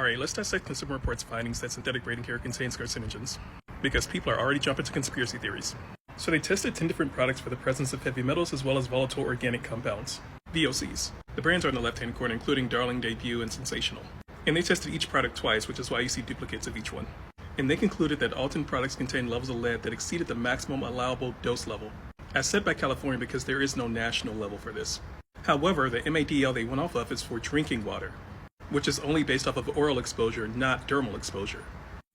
Alright, let's dissect Consumer Reports' findings that synthetic braiding hair contains carcinogens, because people are already jumping to conspiracy theories. So they tested 10 different products for the presence of heavy metals as well as volatile organic compounds, VOCs. The brands are in the left-hand corner, including Darling, Debut, and Sensational. And they tested each product twice, which is why you see duplicates of each one. And they concluded that all 10 products contained levels of lead that exceeded the maximum allowable dose level, as set by California because there is no national level for this. However, the MADL they went off of is for drinking water, which is only based off of oral exposure, not dermal exposure.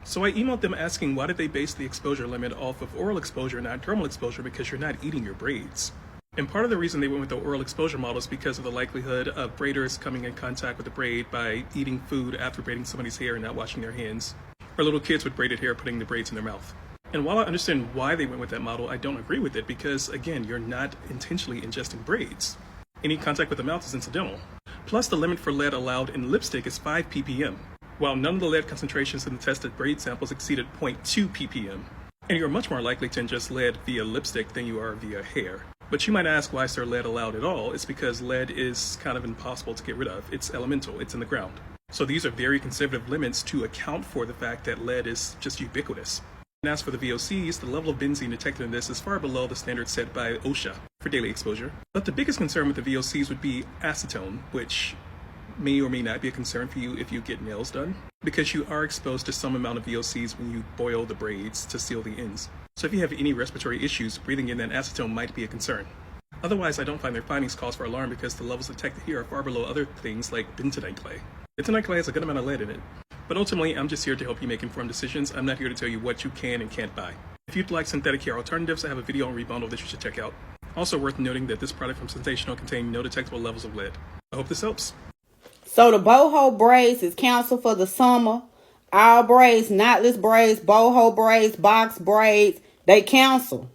So I emailed them asking why did they base the exposure limit off of oral exposure, not dermal exposure, because you're not eating your braids. And part of the reason they went with the oral exposure model is because of the likelihood of braiders coming in contact with the braid by eating food after braiding somebody's hair and not washing their hands, or little kids with braided hair putting the braids in their mouth. And while I understand why they went with that model, I don't agree with it because, again, you're not intentionally ingesting braids. Any contact with the mouth is incidental. Plus, the limit for lead allowed in lipstick is 5 ppm, while none of the lead concentrations in the tested braid samples exceeded 0.2 ppm. And you're much more likely to ingest lead via lipstick than you are via hair. But you might ask, why is there lead allowed at all? It's because lead is kind of impossible to get rid of. It's elemental, it's in the ground. So these are very conservative limits to account for the fact that lead is just ubiquitous. And as for the VOCs, the level of benzene detected in this is far below the standard set by OSHA for daily exposure. But the biggest concern with the VOCs would be acetone, which may or may not be a concern for you if you get nails done, because you are exposed to some amount of VOCs when you boil the braids to seal the ends. So if you have any respiratory issues, breathing in that acetone might be a concern. Otherwise, I don't find their findings cause for alarm because the levels detected here are far below other things like bentonite clay. Bentonite clay has a good amount of lead in it. But ultimately, I'm just here to help you make informed decisions. I'm not here to tell you what you can and can't buy. If you'd like synthetic hair alternatives, I have a video on rebundle that you should check out. Also worth noting that this product from Sensational contained no detectable levels of lead. I hope this helps. So the boho braids is canceled for the summer. All braids, knotless braids, boho braids, box braids, they cancel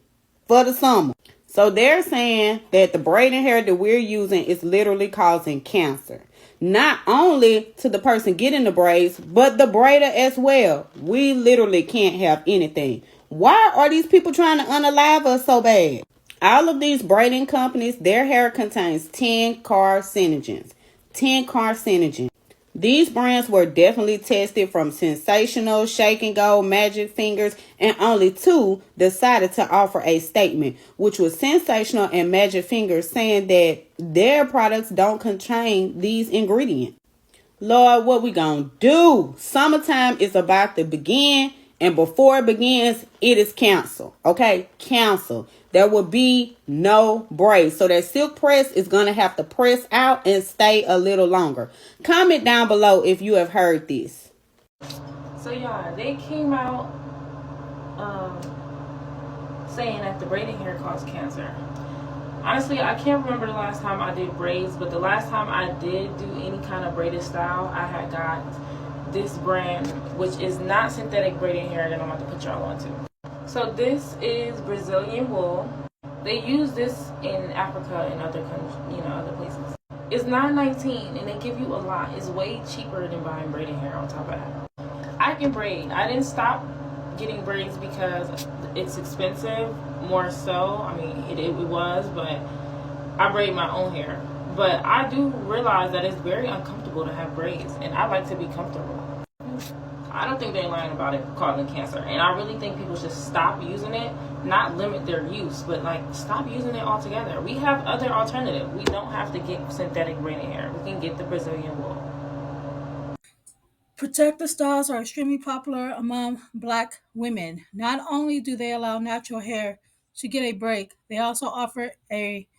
for the summer. So they're saying that the braiding hair that we're using is literally causing cancer. Not only to the person getting the braids, but the braider as well. We literally can't have anything. Why are these people trying to unalive us so bad? All of these braiding companies, their hair contains 10 carcinogens. 10 carcinogens. These brands were definitely tested from Sensational, Shake and Go, Magic Fingers, and only 2 decided to offer a statement, which was Sensational and Magic Fingers, saying that their products don't contain these ingredients. Lord, what we gonna do? Summertime is about to begin, and before it begins, it is canceled. Okay, cancel. There will be no braids. So that silk press is going to have to press out and stay a little longer. Comment down below if you have heard this. So yeah, they came out saying that the braiding hair caused cancer. Honestly, I can't remember the last time I did braids, but the last time I did do any kind of braided style, I had got this brand, which is not synthetic braiding hair that I'm about to put y'all onto. So this is Brazilian wool. They use this in Africa and other countries, other places. It's $9.19 and they give you a lot. It's way cheaper than buying braiding hair on top of that. I can braid. I didn't stop getting braids because it's expensive, more so. I mean, it was, but I braid my own hair. But I do realize that it's very uncomfortable to have braids, and I like to be comfortable. I don't think they're lying about it causing cancer, and I really think people should stop using it, not limit their use, but stop using it altogether. We have other alternatives. We don't have to get synthetic braiding hair. We can get the Brazilian wool. Protective styles are extremely popular among Black women. Not only do they allow natural hair to get a break, they also offer a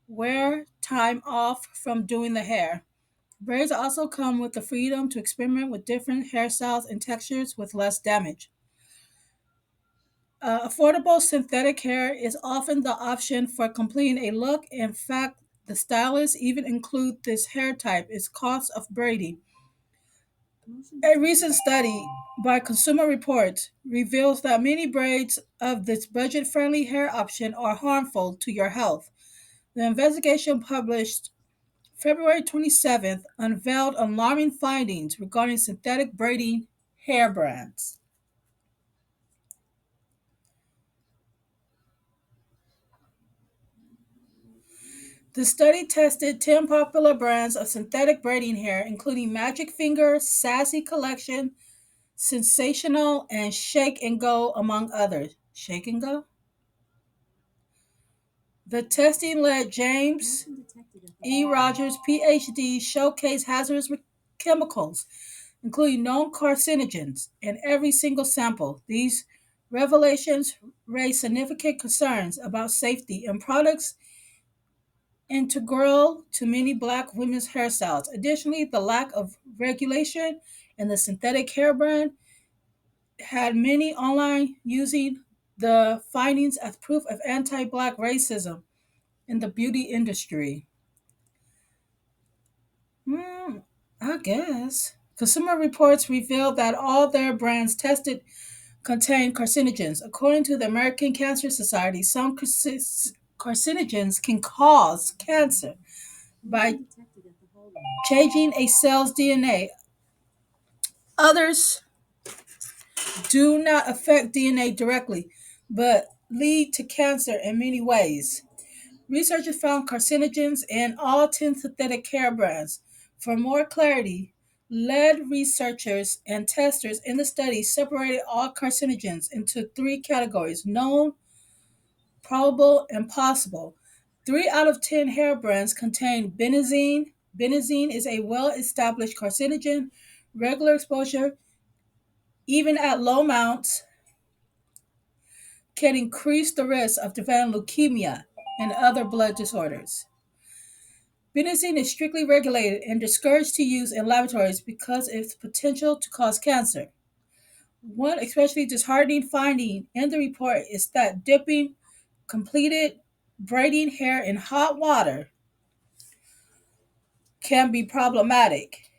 wear time off from doing the hair. Braids also come with the freedom to experiment with different hairstyles and textures with less damage. Affordable synthetic hair is often the option for completing a look. In fact, the stylists even include this hair type as cost of braiding. A recent study by Consumer Reports reveals that many braids of this budget-friendly hair option are harmful to your health. The investigation published February 27th unveiled alarming findings regarding synthetic braiding hair brands. The study tested 10 popular brands of synthetic braiding hair, including Magic Finger, Sassy Collection, Sensational, and Shake and Go, among others. Shake and Go? The testing led James E. Rogers, PhD, showcase hazardous chemicals, including known carcinogens, in every single sample. These revelations raise significant concerns about safety in products integral to many black women's hairstyles. Additionally, the lack of regulation in the synthetic hair brand had many online using the findings as proof of anti-black racism in the beauty industry. Hmm, I guess. Consumer Reports revealed that all their brands tested contain carcinogens. According to the American Cancer Society, some carcinogens can cause cancer by changing a cell's DNA. Others do not affect DNA directly, but lead to cancer in many ways. Researchers found carcinogens in all 10 synthetic hair brands. For more clarity, lead researchers and testers in the study separated all carcinogens into three categories: known, probable, and possible. 3 out of 10 hair brands contain benzene. Benzene is a well established carcinogen. Regular exposure, even at low amounts, can increase the risk of developing leukemia and other blood disorders. Benzene is strictly regulated and discouraged to use in laboratories because of its potential to cause cancer. One especially disheartening finding in the report is that dipping completed braiding hair in hot water can be problematic.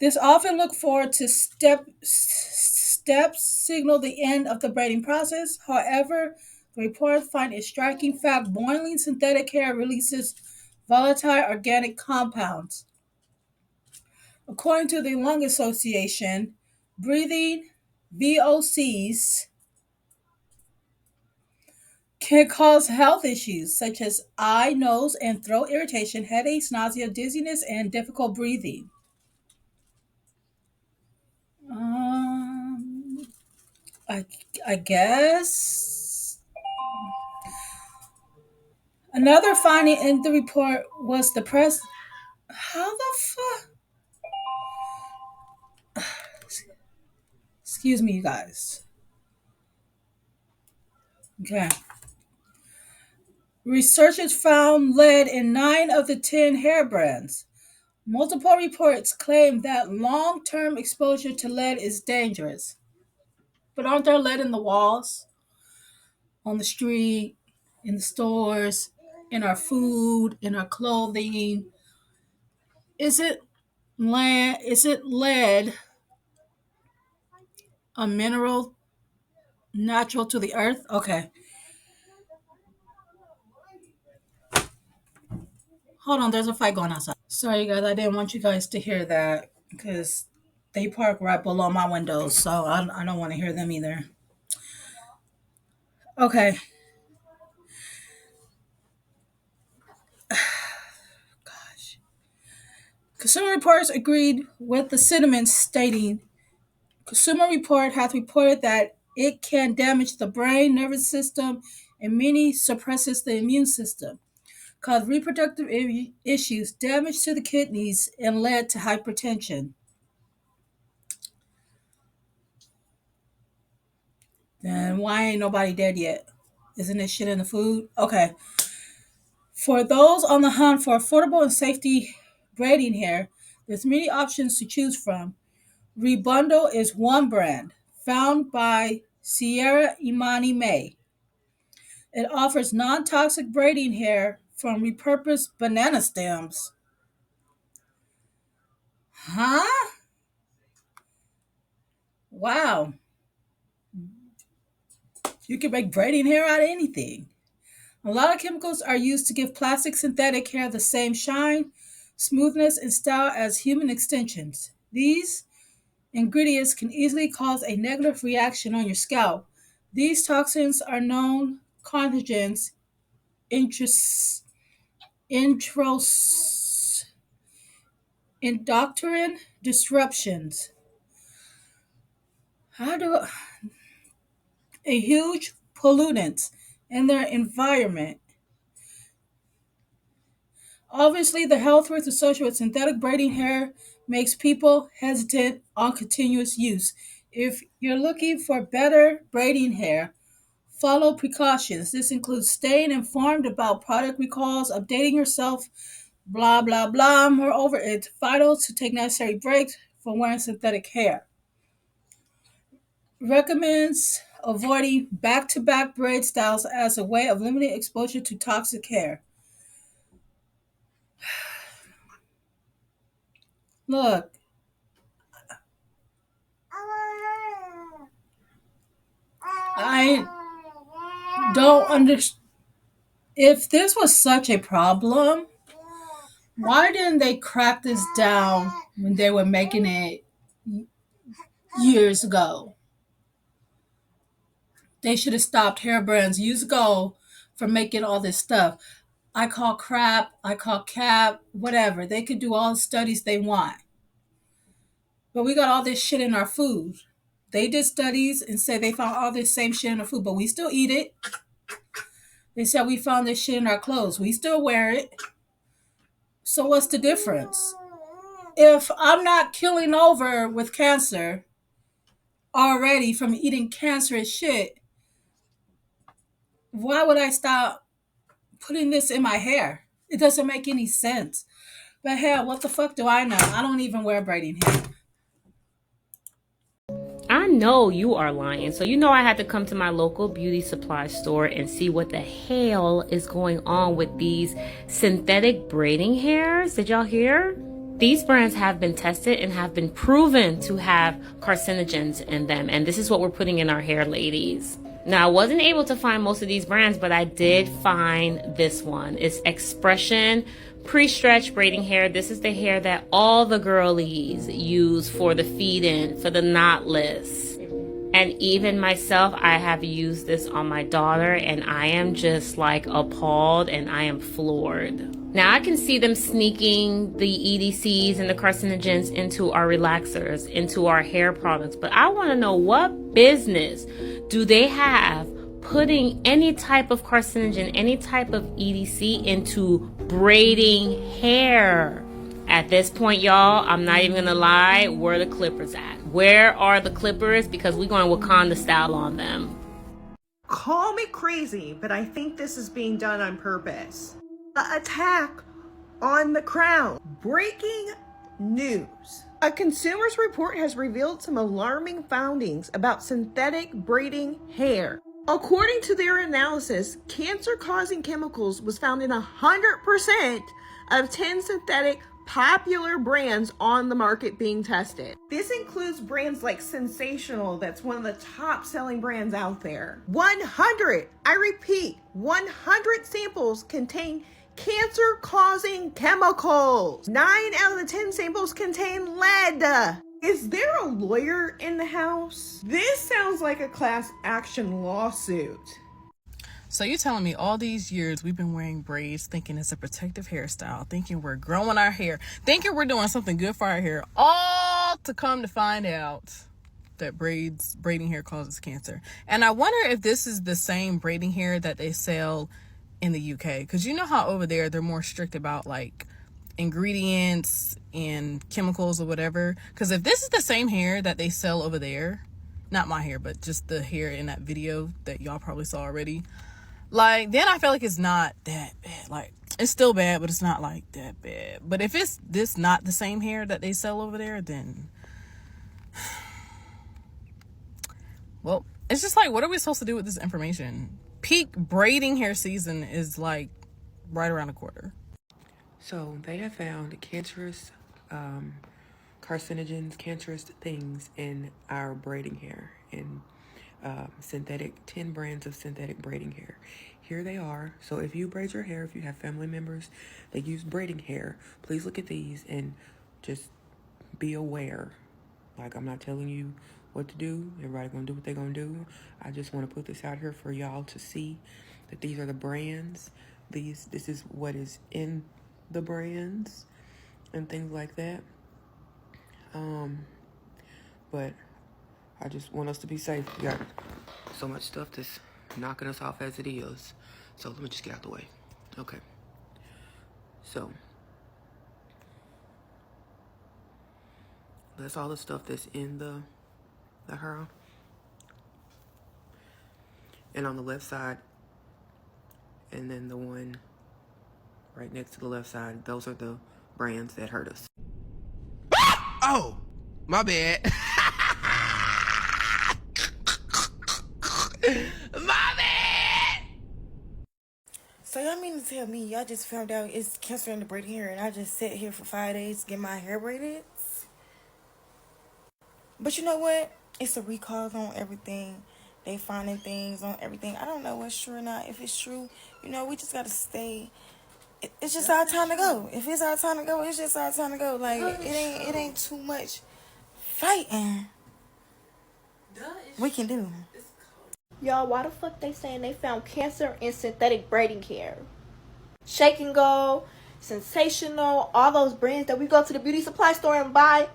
This often look forward to steps signal the end of the braiding process. However, the report finds a striking fact: boiling synthetic hair releases volatile organic compounds. According to the Lung Association, breathing VOCs can cause health issues such as eye, nose, and throat irritation, headaches, nausea, dizziness, and difficult breathing. Um, I, I guess. Another finding in the report was the press. How the fuck? Excuse me, you guys. Okay. Researchers found lead in 9 of the 10 hair brands. Multiple reports claim that long term exposure to lead is dangerous. But aren't there lead in the walls, on the street, in the stores, in our food, in our clothing? Is it lead a mineral natural to the earth? Okay. Hold on, there's a fight going outside. Sorry guys, I didn't want you guys to hear that because they park right below my windows, so I don't want to hear them either. Okay. Gosh. Consumer Reports agreed with the sentiments, stating Consumer Report has reported that it can damage the brain, nervous system, and many suppresses the immune system, cause reproductive issues, damage to the kidneys, and led to hypertension. Then why ain't nobody dead yet? Isn't this shit in the food? Okay. For those on the hunt for affordable and safety braiding hair, there's many options to choose from. Rebundle is one brand, found by Sierra Imani May. It offers non-toxic braiding hair from repurposed banana stems. Huh? Wow. You can make braiding hair out of anything. A lot of chemicals are used to give plastic synthetic hair the same shine, smoothness, and style as human extensions. These ingredients can easily cause a negative reaction on your scalp. These toxins are known carcinogens intros, intros, endocrine disruptions. How do a huge pollutants in their environment. Obviously, the health risks associated with synthetic braiding hair makes people hesitant on continuous use. If you're looking for better braiding hair, follow precautions. This includes staying informed about product recalls, updating yourself, blah, blah, blah. Moreover, it's vital to take necessary breaks from wearing synthetic hair. Recommends avoiding back to back braid styles as a way of limiting exposure to toxic hair. Look, I don't understand. If this was such a problem, why didn't they crack this down when they were making it years ago? They should have stopped hair brands years ago for making all this stuff. I call crap, I call cap, whatever. They could do all the studies they want. But we got all this shit in our food. They did studies and said they found all this same shit in our food, but we still eat it. They said we found this shit in our clothes. We still wear it. So what's the difference? If I'm not killing over with cancer already from eating cancerous shit, why would I stop putting this in my hair? It doesn't make any sense. But hell, what the fuck do I know? I don't even wear braiding hair. I know you are lying. So you know I had to come to my local beauty supply store and see what the hell is going on with these synthetic braiding hairs. Did y'all hear? These brands have been tested and have been proven to have carcinogens in them. And this is what we're putting in our hair, ladies. Now, I wasn't able to find most of these brands, but I did find this one. It's Expression Pre-Stretch Braiding Hair. This is the hair that all the girlies use for the feed-in, for the knotless. And even myself, I have used this on my daughter, and I am just like appalled, and I am floored. Now, I can see them sneaking the EDCs and the carcinogens into our relaxers, into our hair products, but I want to know, what business do they have putting any type of carcinogen, any type of EDC into braiding hair? At this point, y'all, I'm not even gonna lie, where are the clippers at? Where are the clippers? Because we're going Wakanda style on them. Call me crazy, but I think this is being done on purpose. The attack on the crown. Breaking news. A consumer's report has revealed some alarming findings about synthetic braiding hair. According to their analysis, cancer-causing chemicals was found in 100% of 10 synthetic popular brands on the market being tested. This includes brands like Sensational, that's one of the top selling brands out there. 100, I repeat, 100 samples contain cancer-causing chemicals. 9 out of the 10 samples contain lead. Is there a lawyer in the house? This sounds like a class action lawsuit. So you telling me all these years we've been wearing braids, thinking it's a protective hairstyle, thinking we're growing our hair, thinking we're doing something good for our hair, all to come to find out that braiding hair causes cancer. And I wonder if this is the same braiding hair that they sell in the UK, because you know how over there they're more strict about like ingredients and chemicals or whatever. Because if this is the same hair that they sell over there, not my hair, but just the hair in that video that y'all probably saw already, like, then I feel like it's not that bad. Like, it's still bad, but it's not like that bad. But if it's this not the same hair that they sell over there, then, well, it's just like, what are we supposed to do with this information? Peak braiding hair season is like right around the corner. So they have found cancerous carcinogens, cancerous things in our braiding hair, in 10 brands of synthetic braiding hair. Here they are. So if you braid your hair, if you have family members that use braiding hair, please look at these and just be aware. Like, I'm not telling you what to do. Everybody gonna do what they're gonna do. I just want to put this out here for y'all to see that these are the brands This is what is in the brands and things like that. But I just want us to be safe. We got so much stuff that's knocking us off as it is. So let me just get out the way. Okay. So that's all the stuff that's in the hair. And on the left side, and then the one right next to the left side, those are the brands that hurt us. Oh, my bad. My bad. So y'all mean to tell me y'all just found out it's cancer in the braiding hair and I just sat here for 5 days to get my hair braided? But you know what? It's a recall on everything. They finding things on everything. I don't know what's true or not. If it's true, you know, we just gotta stay. It's just our time to go. If it's our time to go, it's just our time to go. Like it ain't too much fighting we can do. Y'all, why the fuck they saying they found cancer in synthetic braiding hair? Shake and Go, Sensational, all those brands that we go to the beauty supply store and buy.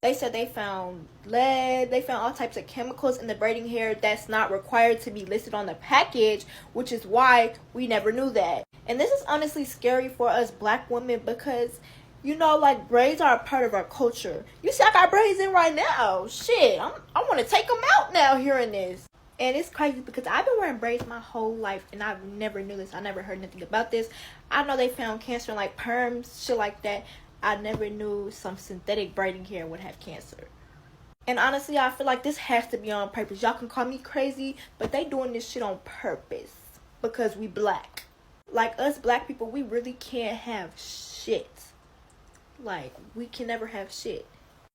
They said they found lead, they found all types of chemicals in the braiding hair that's not required to be listed on the package, which is why we never knew that. And this is honestly scary for us black women because, you know, like, braids are a part of our culture. You see, I got braids in right now. Shit, I want to take them out now hearing this. And it's crazy because I've been wearing braids my whole life and I've never knew this. I never heard nothing about this. I know they found cancer in like perms, shit like that. I never knew some synthetic braiding hair would have cancer. And honestly, I feel like this has to be on purpose. Y'all can call me crazy, but they doing this shit on purpose because we black. Like, us black people, we really can't have shit. Like, we can never have shit.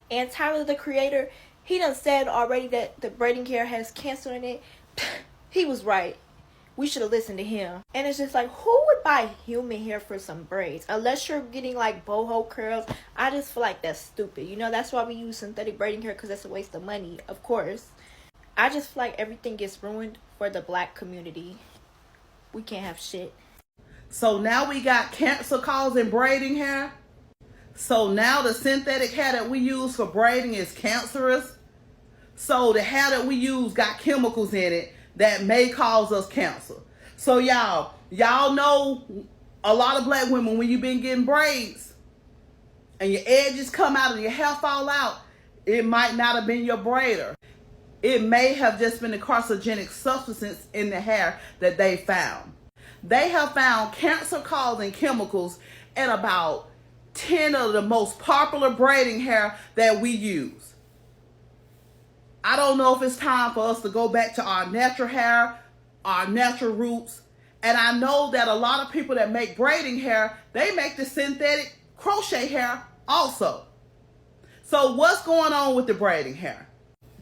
And Tyler, the creator, he done said already that the braiding hair has cancer in it. He was right. We should have listened to him. And it's just like, who would buy human hair for some braids? Unless you're getting like boho curls. I just feel like that's stupid. You know, that's why we use synthetic braiding hair, because that's a waste of money, of course. I just feel like everything gets ruined for the black community. We can't have shit. So now we got cancer causing braiding hair. So now the synthetic hair that we use for braiding is cancerous. So the hair that we use got chemicals in it that may cause us cancer. So y'all know a lot of black women, when you've been getting braids and your edges come out and your hair fall out, it might not have been your braider. It may have just been the carcinogenic substance in the hair that they found. They have found cancer-causing chemicals in about 10 of the most popular braiding hair that we use. I don't know if it's time for us to go back to our natural hair, our natural roots. And I know that a lot of people that make braiding hair, they make the synthetic crochet hair also. So what's going on with the braiding hair?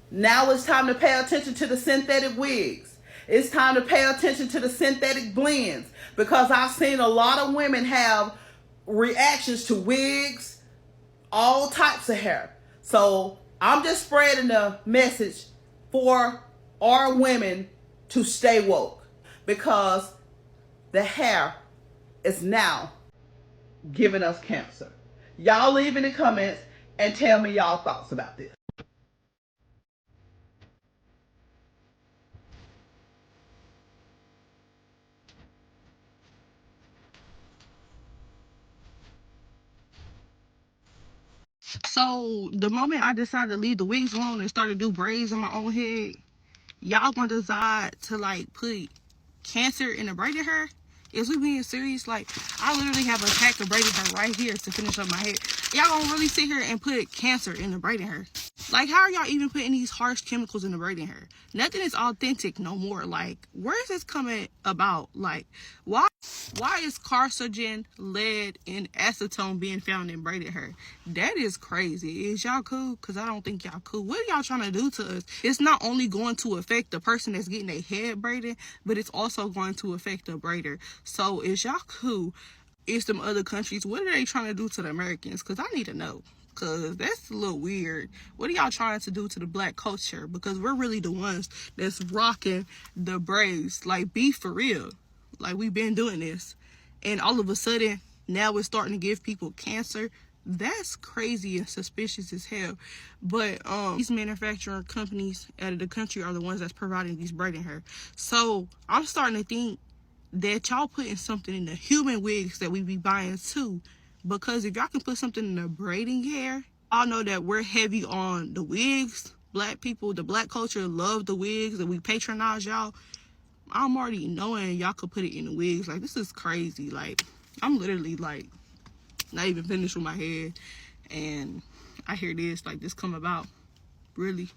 Now it's time to pay attention to the synthetic wigs. It's time to pay attention to the synthetic blends, because I've seen a lot of women have reactions to wigs, all types of hair. So I'm just spreading the message for our women to stay woke, because the hair is now giving us cancer. Y'all leave in the comments and tell me y'all thoughts about this. So the moment I decided to leave the wigs alone and start to do braids on my own head, y'all gonna decide to like put cancer in the braided hair? Is we being serious? Like, I literally have a pack of braided hair right here to finish up my hair. Y'all gonna really sit here and put cancer in the braided hair? Like, how are y'all even putting these harsh chemicals in the braiding hair? Nothing is authentic no more. Like, where is this coming about? Like, why is carcinogen, lead, and acetone being found in braided hair? That is crazy. Is y'all cool? Because I don't think y'all cool. What are y'all trying to do to us? It's not only going to affect the person that's getting their head braided, but it's also going to affect the braider. So is y'all cool? In some other countries, what are they trying to do to the Americans? Because I need to know. Because that's a little weird. What are y'all trying to do to the black culture? Because we're really the ones that's rocking the braids. Like, be for real. Like, we've been doing this. and all of a sudden now it's starting to give people cancer. That's crazy and suspicious as hell. But these manufacturing companies out of the country are the ones that's providing these braiding hair. So I'm starting to think that y'all putting something in the human wigs that we be buying too, because if y'all can put something in the braiding hair, y'all know that we're heavy on the wigs. Black people, the black culture love the wigs, and we patronize y'all. I'm already knowing y'all could put it in the wigs. Like, this is crazy. Like, I'm literally like not even finished with my head, and I hear this, like, this come about. Really?